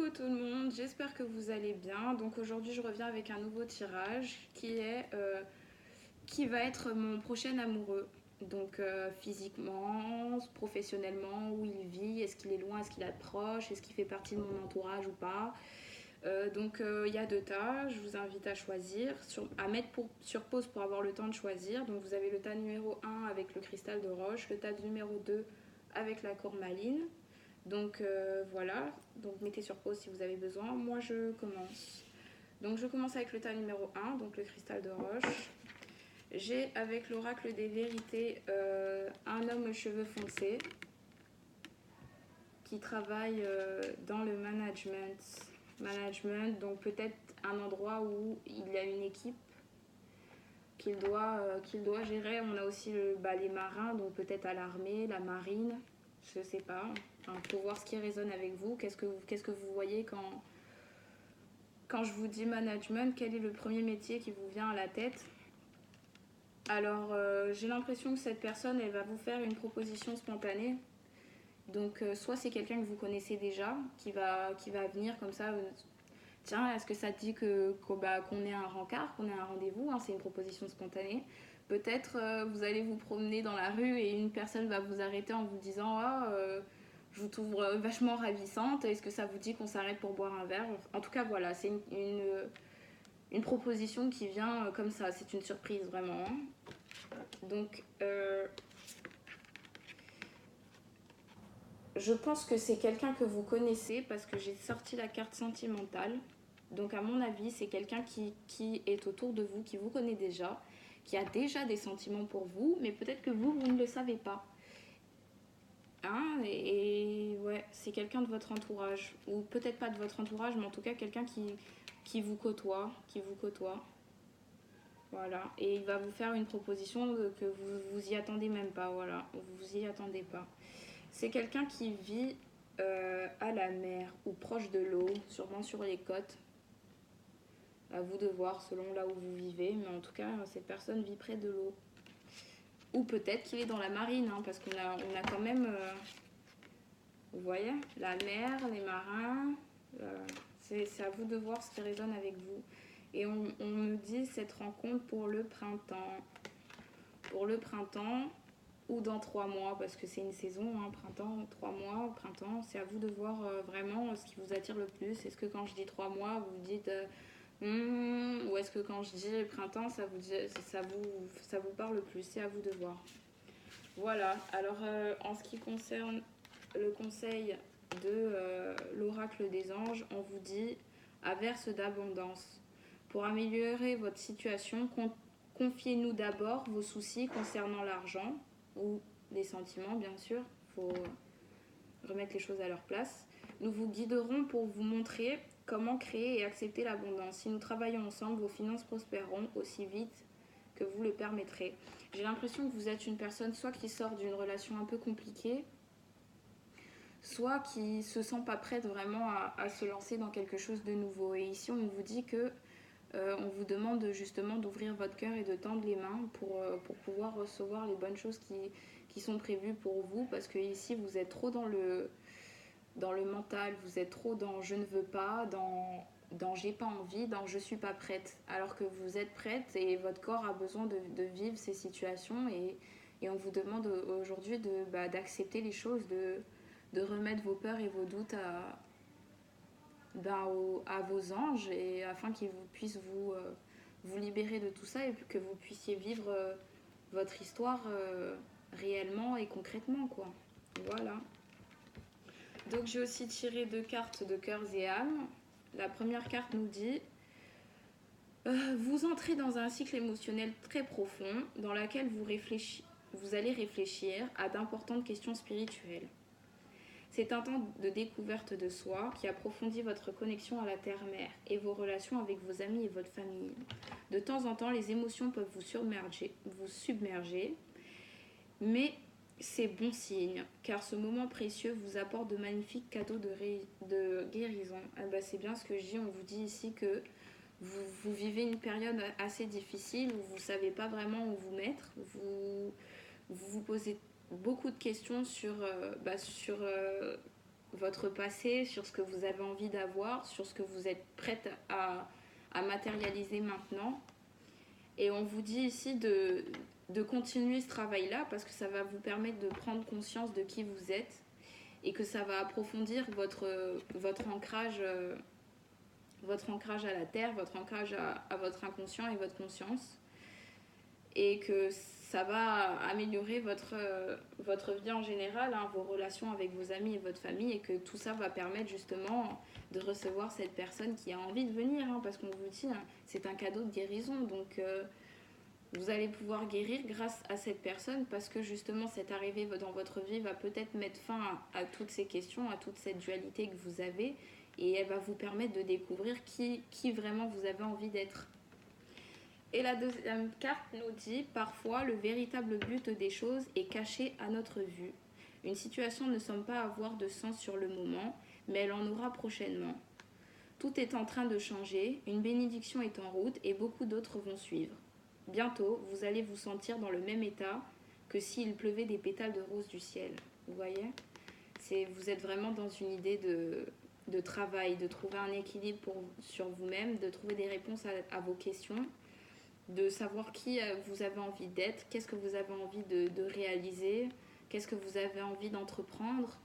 Coucou tout le monde, j'espère que vous allez bien. Donc aujourd'hui je reviens avec un nouveau tirage qui va être mon prochain amoureux. Donc physiquement, professionnellement, où il vit, est-ce qu'il est loin, est-ce qu'il est proche, est-ce qu'il fait partie de mon entourage ou pas. Il y a deux tas, je vous invite à choisir, à mettre sur pause pour avoir le temps de choisir. Donc vous avez le tas numéro 1 avec le cristal de roche, le tas numéro 2 avec la courmaline. Donc voilà, donc mettez sur pause si vous avez besoin. Moi je commence. Donc je commence avec le tas numéro 1, donc le cristal de roche. J'ai avec l'oracle des vérités un homme aux cheveux foncés qui travaille dans le management, donc peut-être un endroit où il y a une équipe qu'il doit gérer. On a aussi les marins, donc peut-être à l'armée, la marine, je sais pas. Enfin, faut voir ce qui résonne avec vous. Qu'est-ce que vous voyez quand je vous dis management? Quel est le premier métier qui vous vient à la tête? Alors, j'ai l'impression que cette personne, elle va vous faire une proposition spontanée. Donc, soit c'est quelqu'un que vous connaissez déjà, qui va venir comme ça. Tiens, est-ce que ça te dit qu'on ait un rencard, qu'on ait un rendez-vous, hein? C'est une proposition spontanée. Peut-être vous allez vous promener dans la rue et une personne va vous arrêter en vous disant je vous trouve vachement ravissante, est-ce que ça vous dit qu'on s'arrête pour boire un verre? En tout cas, voilà, c'est une proposition qui vient comme ça, c'est une surprise vraiment. Donc, je pense que c'est quelqu'un que vous connaissez parce que j'ai sorti la carte sentimentale. Donc à mon avis, c'est quelqu'un qui est autour de vous, qui vous connaît déjà, qui a déjà des sentiments pour vous, mais peut-être que vous ne le savez pas. Hein, et ouais, c'est quelqu'un de votre entourage, ou peut-être pas de votre entourage, mais en tout cas quelqu'un qui vous côtoie, Voilà, et il va vous faire une proposition que vous y attendez même pas, voilà, vous y attendez pas. C'est quelqu'un qui vit à la mer ou proche de l'eau, sûrement sur les côtes. À vous de voir selon là où vous vivez, mais en tout cas, cette personne vit près de l'eau. Ou peut-être qu'il est dans la marine, hein, parce on a quand même, vous voyez, la mer, les marins. C'est à vous de voir ce qui résonne avec vous. Et on me dit cette rencontre pour le printemps. Pour le printemps ou dans 3 mois, parce que c'est une saison, hein, printemps, 3 mois, printemps. C'est à vous de voir vraiment ce qui vous attire le plus. Est-ce que quand je dis 3 mois, vous dites ou est-ce que quand je dis printemps, ça vous parle plus? C'est à vous de voir. Voilà, alors en ce qui concerne le conseil de l'oracle des anges, on vous dit averse d'abondance. Pour améliorer votre situation, confiez-nous d'abord vos soucis concernant l'argent ou les sentiments, bien sûr. Il faut remettre les choses à leur place. Nous vous guiderons pour vous montrer comment créer et accepter l'abondance. Si nous travaillons ensemble, vos finances prospéreront aussi vite que vous le permettrez. J'ai l'impression que vous êtes une personne soit qui sort d'une relation un peu compliquée, soit qui se sent pas prête vraiment à se lancer dans quelque chose de nouveau. Et ici, on vous dit que on vous demande justement d'ouvrir votre cœur et de tendre les mains pour pouvoir recevoir les bonnes choses qui sont prévues pour vous, parce que ici, vous êtes trop dans le mental, vous êtes trop dans je ne veux pas, dans j'ai pas envie, dans je suis pas prête, alors que vous êtes prête et votre corps a besoin de vivre ces situations et on vous demande aujourd'hui d'accepter les choses, de remettre vos peurs et vos doutes à vos anges et afin qu'ils puissent vous libérer de tout ça et que vous puissiez vivre votre histoire réellement et concrètement, quoi. Voilà. Donc j'ai aussi tiré 2 cartes de cœurs et âmes. La première carte nous dit vous entrez dans un cycle émotionnel très profond dans lequel vous allez réfléchir à d'importantes questions spirituelles. C'est un temps de découverte de soi qui approfondit votre connexion à la terre-mère et vos relations avec vos amis et votre famille. De temps en temps, les émotions peuvent vous submerger, mais c'est bon signe, car ce moment précieux vous apporte de magnifiques cadeaux de guérison. C'est bien ce que je dis, on vous dit ici que vous vivez une période assez difficile où vous ne savez pas vraiment où vous mettre, vous posez beaucoup de questions sur votre passé, sur ce que vous avez envie d'avoir, sur ce que vous êtes prête à matérialiser maintenant. Et on vous dit ici de continuer ce travail-là parce que ça va vous permettre de prendre conscience de qui vous êtes et que ça va approfondir votre ancrage à la terre, votre ancrage à votre inconscient et votre conscience. Et que ça va améliorer votre vie en général, hein, vos relations avec vos amis et votre famille, et que tout ça va permettre justement de recevoir cette personne qui a envie de venir, hein, parce qu'on vous dit, hein, c'est un cadeau de guérison, donc vous allez pouvoir guérir grâce à cette personne, parce que justement cette arrivée dans votre vie va peut-être mettre fin à toutes ces questions, à toute cette dualité que vous avez, et elle va vous permettre de découvrir qui vraiment vous avez envie d'être. Et la deuxième carte nous dit, parfois le véritable but des choses est caché à notre vue. Une situation ne semble pas avoir de sens sur le moment, mais elle en aura prochainement. Tout est en train de changer, une bénédiction est en route et beaucoup d'autres vont suivre. Bientôt, vous allez vous sentir dans le même état que s'il pleuvait des pétales de rose du ciel. Vous voyez ? Vous êtes vraiment dans une idée de travail, de trouver un équilibre sur vous-même, de trouver des réponses à vos questions, de savoir qui vous avez envie d'être, qu'est-ce que vous avez envie de réaliser, qu'est-ce que vous avez envie d'entreprendre,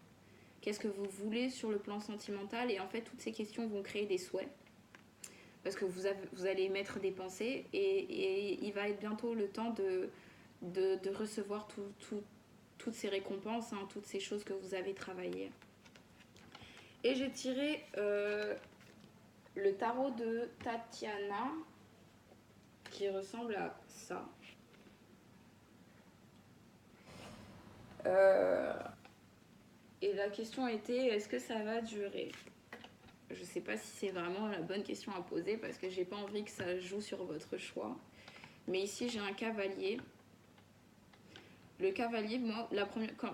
qu'est-ce que vous voulez sur le plan sentimental. Et en fait, toutes ces questions vont créer des souhaits. Parce que vous allez émettre des pensées et il va être bientôt le temps de recevoir toutes ces récompenses, hein, toutes ces choses que vous avez travaillées. Et j'ai tiré le tarot de Tatiana, qui ressemble à ça. Et la question était, est-ce que ça va durer ? Je ne sais pas si c'est vraiment la bonne question à poser parce que j'ai pas envie que ça joue sur votre choix. Mais ici, j'ai un cavalier. Le cavalier, moi,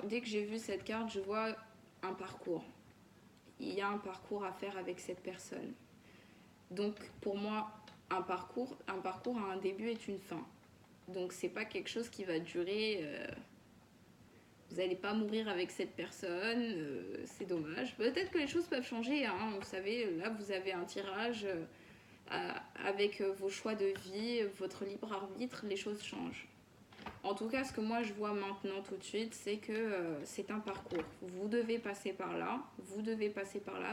dès que j'ai vu cette carte, je vois un parcours. Il y a un parcours à faire avec cette personne. Donc, pour moi, un parcours a un début et une fin. Donc, c'est pas quelque chose qui va durer... Vous n'allez pas mourir avec cette personne, c'est dommage. Peut-être que les choses peuvent changer, hein. Vous savez, là vous avez un tirage avec vos choix de vie, votre libre arbitre, les choses changent. En tout cas, ce que moi je vois maintenant tout de suite, c'est que c'est un parcours. Vous devez passer par là,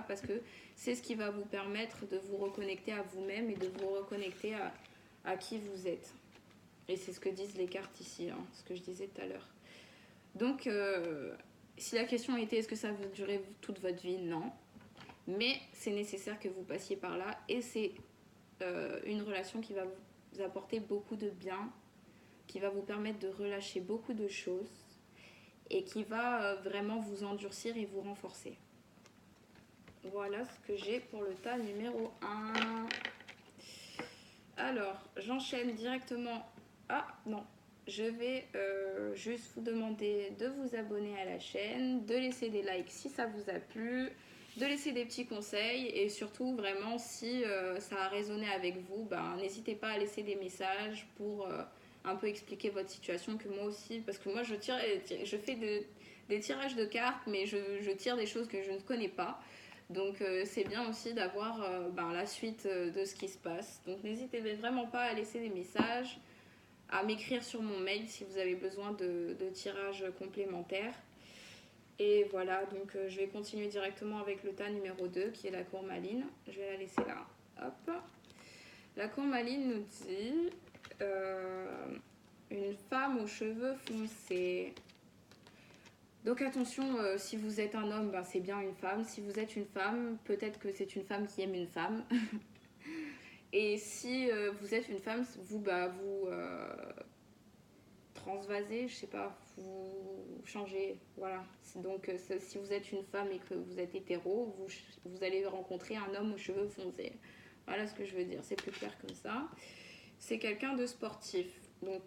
parce que c'est ce qui va vous permettre de vous reconnecter à vous-même et de vous reconnecter à qui vous êtes. Et c'est ce que disent les cartes ici, hein, ce que je disais tout à l'heure. Donc, si la question était est-ce que ça va durer toute votre vie ? Non. Mais c'est nécessaire que vous passiez par là et c'est une relation qui va vous apporter beaucoup de bien, qui va vous permettre de relâcher beaucoup de choses et qui va vraiment vous endurcir et vous renforcer. Voilà ce que j'ai pour le tas numéro 1. Alors, j'enchaîne directement. Ah, non. Je vais juste vous demander de vous abonner à la chaîne, de laisser des likes si ça vous a plu, de laisser des petits conseils et surtout vraiment si ça a résonné avec vous, n'hésitez pas à laisser des messages pour un peu expliquer votre situation, que moi aussi, parce que moi je fais des tirages de cartes mais je tire des choses que je ne connais pas. Donc c'est bien aussi d'avoir la suite de ce qui se passe. Donc n'hésitez vraiment pas à laisser des messages, à m'écrire sur mon mail si vous avez besoin de tirages complémentaires. Et voilà, donc je vais continuer directement avec le tas numéro 2 qui est la courmaline. Je vais la laisser là. Hop. La courmaline nous dit une femme aux cheveux foncés. Donc attention, si vous êtes un homme, c'est bien une femme. Si vous êtes une femme, peut-être que c'est une femme qui aime une femme. Et si vous êtes une femme, vous transvasez, je sais pas, vous changez, voilà. Donc si vous êtes une femme et que vous êtes hétéro, vous allez rencontrer un homme aux cheveux foncés. Voilà ce que je veux dire, c'est plus clair comme ça. C'est quelqu'un de sportif. Donc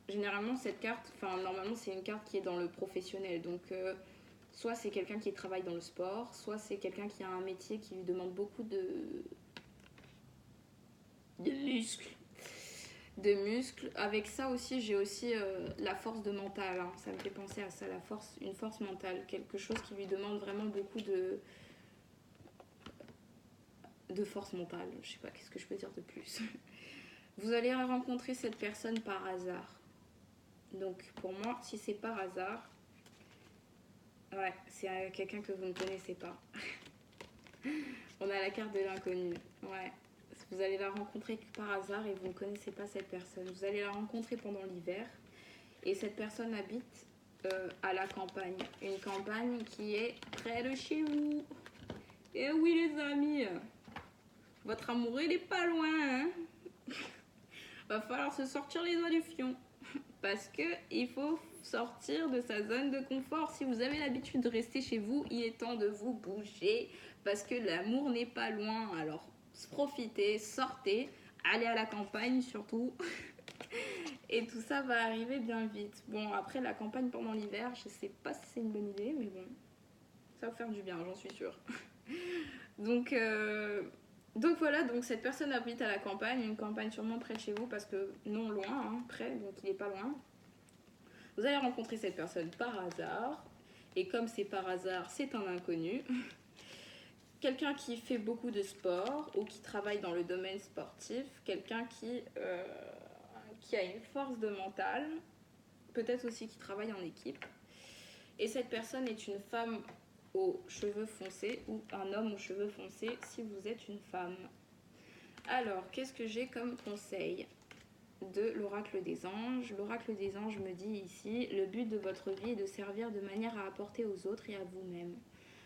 généralement cette carte, normalement c'est une carte qui est dans le professionnel. Donc soit c'est quelqu'un qui travaille dans le sport, soit c'est quelqu'un qui a un métier qui lui demande beaucoup de muscles. de muscles. Avec ça aussi, j'ai aussi la force de mental. Hein. Ça me fait penser à ça, une force mentale. Quelque chose qui lui demande vraiment beaucoup de force mentale. Je sais pas, qu'est-ce que je peux dire de plus. Vous allez rencontrer cette personne par hasard. Donc pour moi, si c'est par hasard, ouais, c'est quelqu'un que vous ne connaissez pas. On a la carte de l'inconnu. Ouais. Vous allez la rencontrer par hasard et vous ne connaissez pas cette personne. Vous allez la rencontrer pendant l'hiver et cette personne habite à la campagne. Une campagne qui est près de chez vous. Et oui les amis, votre amoureux il est pas loin. Hein. Va falloir se sortir les doigts du fion. Parce que il faut sortir de sa zone de confort. Si vous avez l'habitude de rester chez vous, il est temps de vous bouger. Parce que l'amour n'est pas loin. Alors profitez, sortez, allez à la campagne surtout. Et tout ça va arriver bien vite. Bon, après la campagne pendant l'hiver, je sais pas si c'est une bonne idée, mais bon, ça va faire du bien, j'en suis sûre. Donc voilà, donc cette personne habite à la campagne, une campagne sûrement près de chez vous, parce que non loin, hein, près, donc il est pas loin. Vous allez rencontrer cette personne par hasard, et comme c'est par hasard, c'est un inconnu. Quelqu'un qui fait beaucoup de sport ou qui travaille dans le domaine sportif, quelqu'un qui a une force de mental, peut-être aussi qui travaille en équipe. Et cette personne est une femme aux cheveux foncés ou un homme aux cheveux foncés si vous êtes une femme. Alors, qu'est-ce que j'ai comme conseil de l'oracle des anges? L'oracle des anges me dit ici, le but de votre vie est de servir de manière à apporter aux autres et à vous-même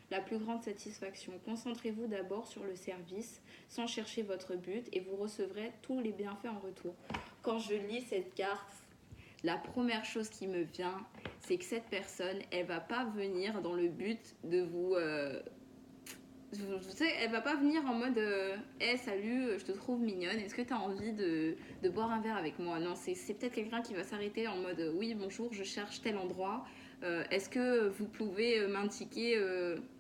la plus grande satisfaction. Concentrez-vous d'abord sur le service sans chercher votre but et vous recevrez tous les bienfaits en retour. Quand je lis cette carte, la première chose qui me vient, c'est que cette personne, elle va pas venir dans le but de vous... vous savez, elle va pas venir en mode hey, salut, je te trouve mignonne, est-ce que tu as envie de boire un verre avec moi? Non, c'est peut-être quelqu'un qui va s'arrêter en mode oui, bonjour, je cherche tel endroit. Est-ce que vous pouvez m'indiquer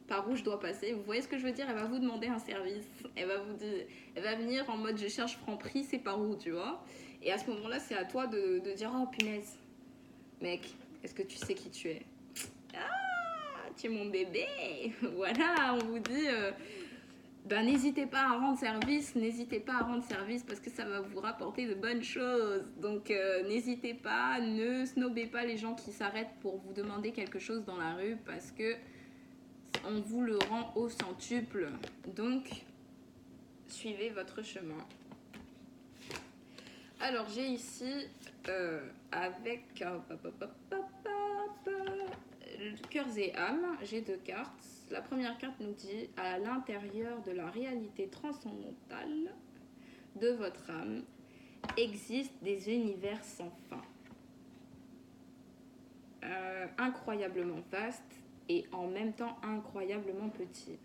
par où je dois passer? Vous voyez ce que je veux dire? Elle va vous demander un service. Elle va venir en mode je cherche Franprix, c'est par où, tu vois? Et à ce moment-là, c'est à toi de dire oh punaise, mec, est-ce que tu sais qui tu es? Tu es mon bébé. Voilà, on vous dit ben, n'hésitez pas à rendre service, n'hésitez pas à rendre service parce que ça va vous rapporter de bonnes choses. Donc n'hésitez pas, ne snobez pas les gens qui s'arrêtent pour vous demander quelque chose dans la rue parce que on vous le rend au centuple. Donc suivez votre chemin. Alors j'ai ici avec cœurs et âmes, j'ai 2 cartes. La première carte nous dit à l'intérieur de la réalité transcendantale de votre âme existent des univers sans fin, incroyablement vastes et en même temps incroyablement petits.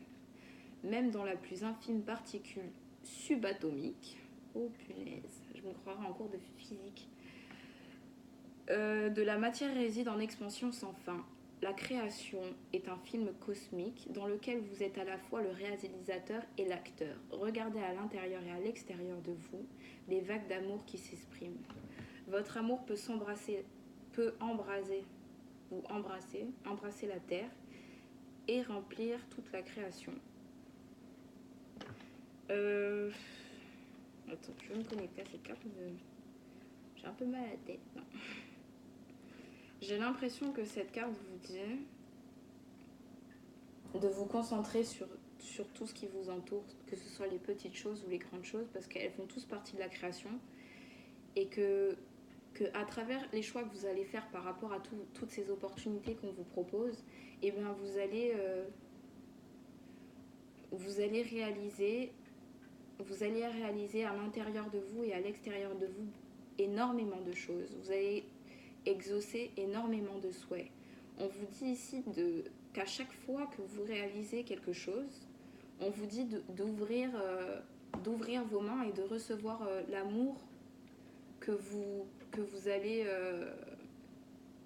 Même dans la plus infime particule subatomique, oh punaise, je me croirais en cours de physique, de la matière réside en expansion sans fin. La création est un film cosmique dans lequel vous êtes à la fois le réalisateur et l'acteur. Regardez à l'intérieur et à l'extérieur de vous les vagues d'amour qui s'expriment. Votre amour peut embraser la terre et remplir toute la création. Attends, je vais me connecter à cette carte. J'ai un peu mal à la tête. Non. J'ai l'impression que cette carte vous dit de vous concentrer sur tout ce qui vous entoure, que ce soit les petites choses ou les grandes choses, parce qu'elles font tous partie de la création, et que à travers les choix que vous allez faire par rapport à toutes ces opportunités qu'on vous propose, et bien vous allez réaliser à l'intérieur de vous et à l'extérieur de vous énormément de choses. Vous allez exaucer énormément de souhaits. On vous dit ici qu'à chaque fois que vous réalisez quelque chose, on vous dit d'ouvrir vos mains et de recevoir l'amour que vous allez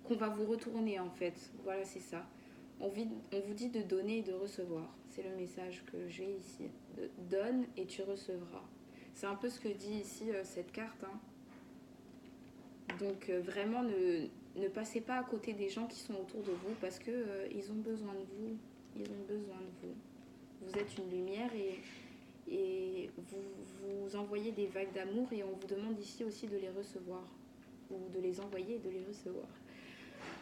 qu'on va vous retourner en fait. Voilà, c'est ça. On vous dit de donner et de recevoir. C'est le message que j'ai ici. Donne et tu recevras. C'est un peu ce que dit ici cette carte. Hein. Donc vraiment, ne passez pas à côté des gens qui sont autour de vous parce que ils ont besoin de vous. Ils ont besoin de vous. Vous êtes une lumière et vous envoyez des vagues d'amour et on vous demande ici aussi de les recevoir ou de les envoyer et de les recevoir.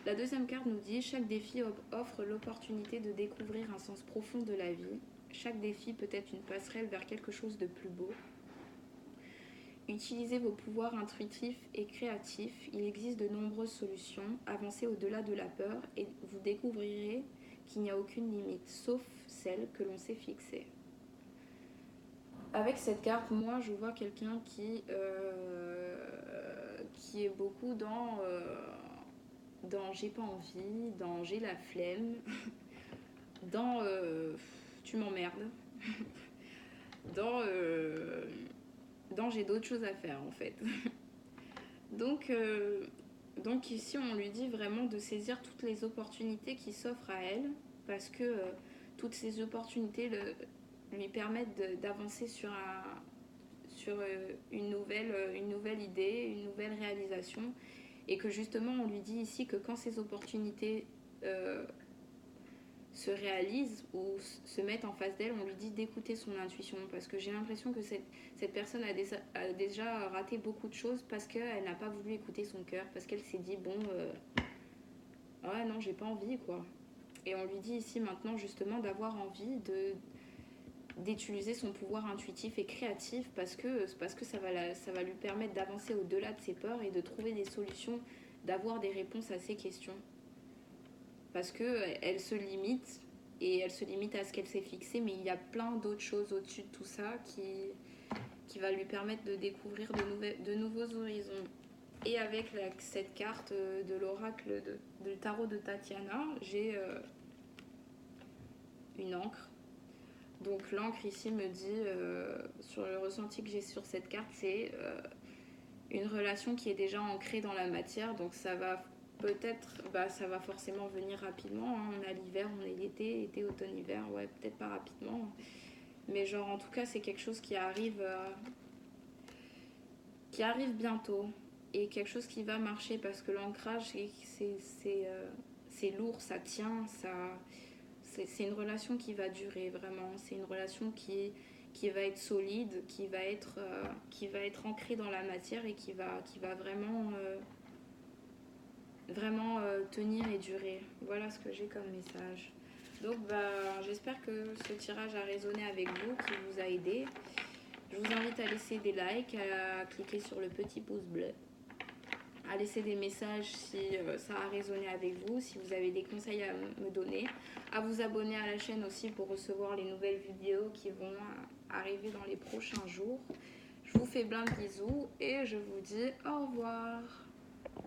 La deuxième carte nous dit: chaque défi offre l'opportunité de découvrir un sens profond de la vie. Chaque défi peut être une passerelle vers quelque chose de plus beau. Utilisez vos pouvoirs intuitifs et créatifs. Il existe de nombreuses solutions. Avancez au-delà de la peur et vous découvrirez qu'il n'y a aucune limite, sauf celle que l'on s'est fixée. Avec cette carte, moi, je vois quelqu'un qui est beaucoup dans j'ai pas envie, dans j'ai la flemme, dans tu m'emmerdes, dans, dans j'ai d'autres choses à faire en fait. Donc, donc ici, on lui dit vraiment de saisir toutes les opportunités qui s'offrent à elle, parce que toutes ces opportunités lui permettent d'avancer sur une nouvelle idée, une nouvelle réalisation, et que justement, on lui dit ici que quand ces opportunités euh, se réalisent ou se mettent en face d'elle, on lui dit d'écouter son intuition, parce que j'ai l'impression que cette personne a déjà raté beaucoup de choses parce qu'elle n'a pas voulu écouter son cœur, parce qu'elle s'est dit bon, ouais non, j'ai pas envie quoi. Et on lui dit ici maintenant justement d'avoir envie d'utiliser son pouvoir intuitif et créatif parce que ça va lui permettre d'avancer au-delà de ses peurs et de trouver des solutions, d'avoir des réponses à ses questions. Parce qu'elle se limite et elle se limite à ce qu'elle s'est fixé, mais il y a plein d'autres choses au-dessus de tout ça qui va lui permettre de découvrir de nouveaux horizons. Et avec cette carte de l'oracle du tarot de Tatiana, j'ai une encre. Donc l'encre ici me dit, sur le ressenti que j'ai sur cette carte, c'est une relation qui est déjà ancrée dans la matière, donc ça va peut-être, ça va forcément venir rapidement, hein. On a l'hiver, on est l'été, été, automne, hiver, ouais, peut-être pas rapidement, mais genre en tout cas c'est quelque chose qui arrive bientôt et quelque chose qui va marcher parce que l'ancrage c'est lourd, ça tient, c'est une relation qui va durer vraiment, c'est une relation qui va être solide, qui va être ancrée dans la matière et qui va vraiment tenir et durer. Voilà ce que j'ai comme message. Donc j'espère que ce tirage a résonné avec vous, qu'il vous a aidé. Je vous invite à laisser des likes, à cliquer sur le petit pouce bleu, à laisser des messages si ça a résonné avec vous, si vous avez des conseils à me donner, à vous abonner à la chaîne aussi pour recevoir les nouvelles vidéos qui vont arriver dans les prochains jours. Je vous fais plein de bisous et je vous dis au revoir.